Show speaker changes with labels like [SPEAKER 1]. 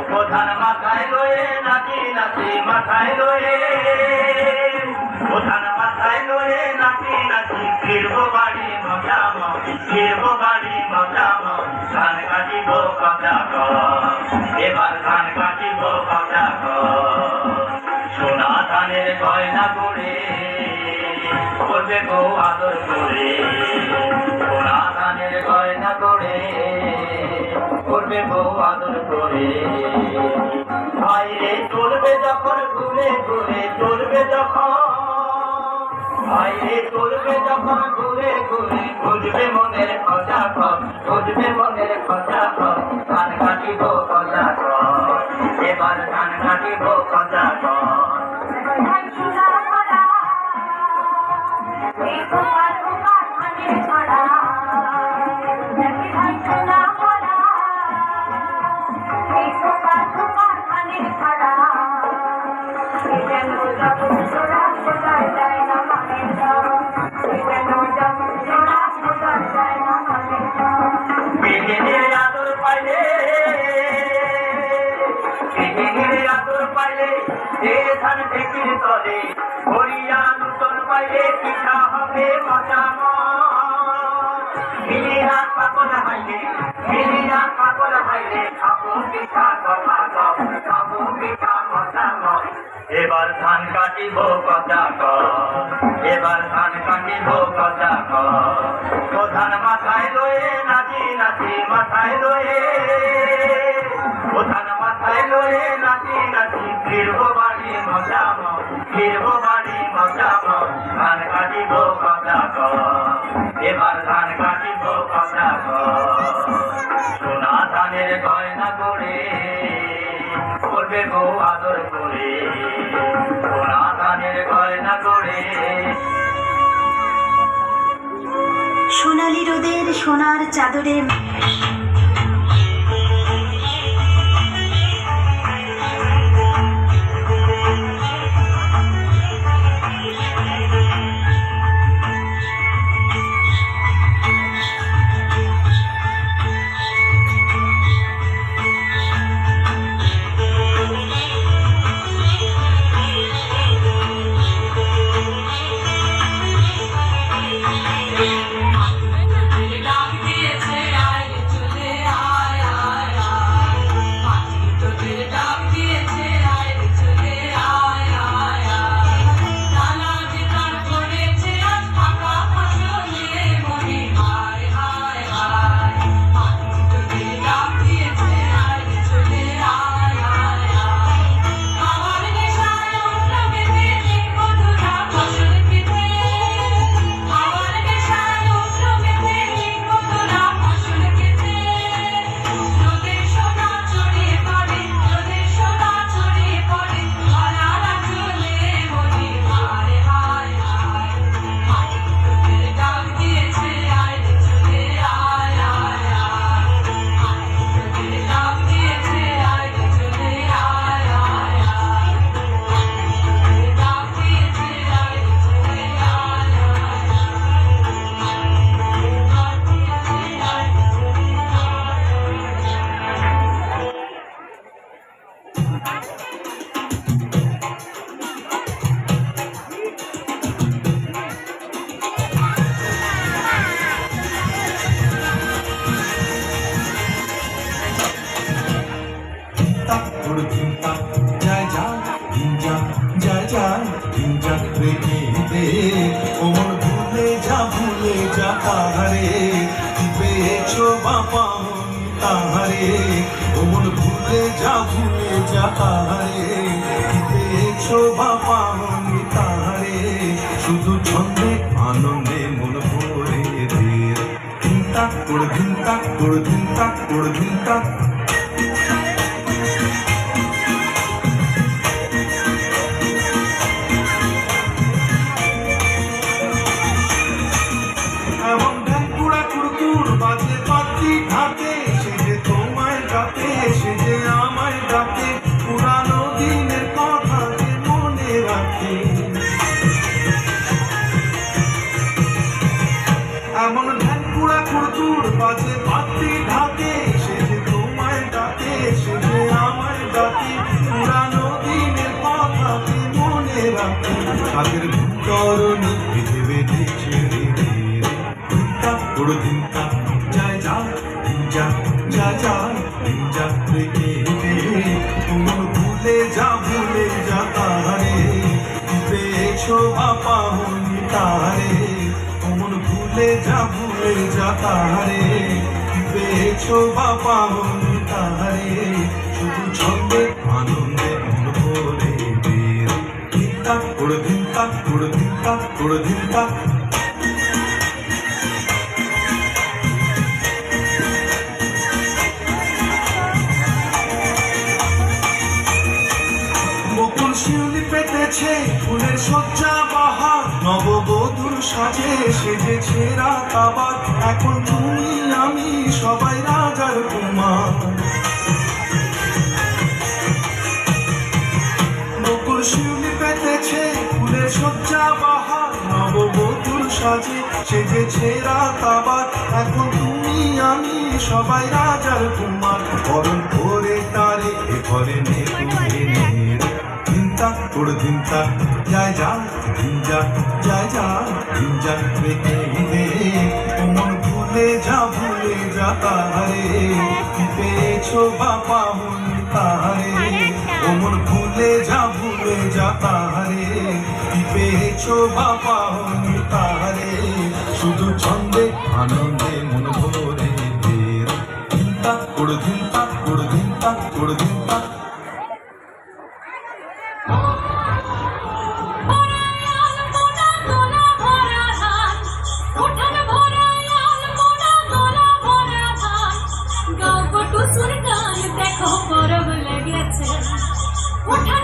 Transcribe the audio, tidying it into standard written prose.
[SPEAKER 1] প্রধান মাথায় লয়ে নাচি নাচি মাথায় লয়ে প্রধান মাথায় লয়ে নাচি নাচি ফিরবো বাড়ি মজাম ফিরবো বাড়ি মজাম ধান কাটিব কথা এবার ধান কাটিব কথা সোনা ধানের গয়না করে করবে বউ আদর করে সোনা ধানের গয়না করে করবে বউ আদর করে ভাইরে চলবে যখন ঘুরে ঘুরে চলবে যখন ভাইরে চলবে যখন ঘুরে ঘুরে খুঁজবে মনের খোঁজা কর খুঁজবে মনের খোঁজা কর ধান কাটিব খোঁজা কর এবার ধান কাটিব খোঁজা কর ধান ঢেকির তলে হরিয়া নূতন পাইলে পিঠা হবে মজাম মিলিয়া পাগল হাইলে মিলিয়া পাগল হাইলে খাবো পিঠা কথা খাবো পিঠা মজাম এবার ধান কাটিব কথা এবার ধান কাটিব কথা প্রধান মাথায় লয়ে নাচি নাচি মাথায় লয়ে প্রধান মাথায় লয়ে নাচি নাচি ফিরবো বাড়ি মজাম ফিরবো বাড়ি মজাম ধান কাটিব কথা এবার ধান কাটিব কথা সোনা ধানের গয়না করে করবে বউ আদর করে সোনা ধানের গয়না করে
[SPEAKER 2] সোনালি রোদের সোনার চাদরে
[SPEAKER 3] ভুলে যা তাহারে পেয়েছো বাবা তাহারে ওমন ভুলে যা তাহারে পেয়েছো বাবা তাহারে শুধু ছন্দে আনন্দে মন ভরে দের ধিনতা করে ধিনতা করে ধিনতা করে ধিনতা এমন ধ্যান পুরা কুড়তুর বাজে বাতি ঢাকে সে যে যা যা যা রেখে মন ভুলে যা তাহারে পেয়েছো পাওনি তাহারে মন ভুলে যা তাহারে পেয়েছো পাওনি তাহারে শুধু ছন্দে আনন্দে মন ভরে বের ধিক্কা করে ধিক্কা করে ধিক্কা করে ধিক্কা বকুল শিউলি পেতেছে ফুলের সজ্জা বাহার নববধূর সাজে সেজেছে রাত আবার এখন তুমি আমি সবাই রাজার কুমার বকুল শিউলি পেতেছে ফুলের সজ্জা বাহার নববধূর সাজে সেজেছে রাত আবার এখন তুমি আমি সবাই রাজার কুমার বরণ করে তারে এ ঘরে নে তুমি ধিনতা তোড় ধিনতা যায় যা ধিনজা যায় যা ধিনজা রেখে দে মন ভুলে যা তাহারে কি পেয়েছো বাপা মন তাহারে মন ভুলে যা তাহারে কি পেয়েছো বাপা মন তাহারে শুধু ছন্দে আনন্দে মন ভরে বের ধিনতা তোড় ধিনতা তোড় ধিনতা তোড় ধিনতা
[SPEAKER 4] দেখো পরব লেগেছে উঠান